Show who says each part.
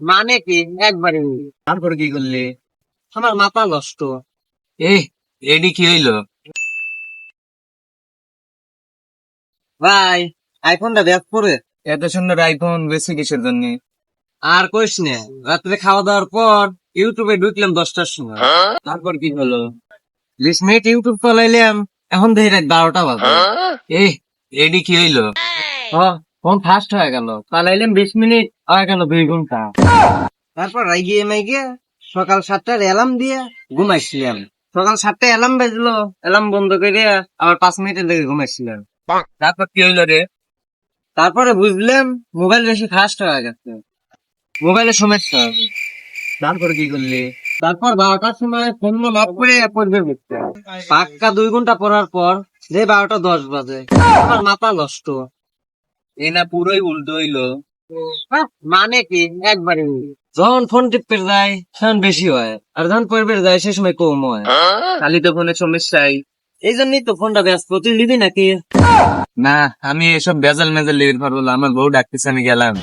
Speaker 1: মানে কি একবারে
Speaker 2: তারপর কি করলি?
Speaker 1: আমার মাথা নষ্ট।
Speaker 2: এই এডি কি হইলো?
Speaker 1: ভাই আইফোনটা ব্যাক করে
Speaker 2: এত সুন্দর আইফোন বেশি কিসের জন্য?
Speaker 1: আর কইস না, রাত্রে খাওয়া দাওয়ার পর ইউটিউবে ঢুকলাম 10টার সময়।
Speaker 2: তারপর কি হলো?
Speaker 1: 20 মিনিট ইউটিউব চালাইলাম, এখন দেখি রাত 12টা বাজে।
Speaker 2: এই এডি কি হইলো?
Speaker 1: ফোন ফাস্ট হয়ে গেল, চালাইলাম 20 মিনিট, হয়ে গেল 2 ঘন্টা। তারপর রাইগিয়ে মাইগে সকাল 7টার অ্যালার্ম দিয়ে ঘুমাইছিলাম। সকাল 7টায় অ্যালার্ম বাজলো, অ্যালার্ম বন্ধ করে আবার 5 মিনিটের লেগে ঘুমাইছিলাম।
Speaker 2: তারপর কি হইলো রে?
Speaker 1: তারপরে বুঝলাম মোবাইল বেশি ফাস্ট হয়ে গেছে, মোবাইলের সমস্যা হবে।
Speaker 2: তারপর কি করলি?
Speaker 1: তারপর 12টার সময় ফোন লক করে পড়বে বুঝতে পাক্কা 2 ঘন্টা পড়ার পর যে 12টা 10 বাজে, আমার মাথা নষ্ট।
Speaker 2: এই না পুরোই উল্টো হইলো।
Speaker 1: মানে কি একবারে যখন ফোন টিপে যায় তখন বেশি হয়, আর যখন পড়বে যায় সে সময় কম হয়।
Speaker 2: খালি তো ফোনের সমস্যাই।
Speaker 1: এই জন্যই তো ফোনটা ব্যস্ত, তুই নিবি নাকি?
Speaker 2: না, আমি এসব বেজাল মেজাল লিখে পারবো না। আমার বউ ডাকতেছে, আমি গেলাম।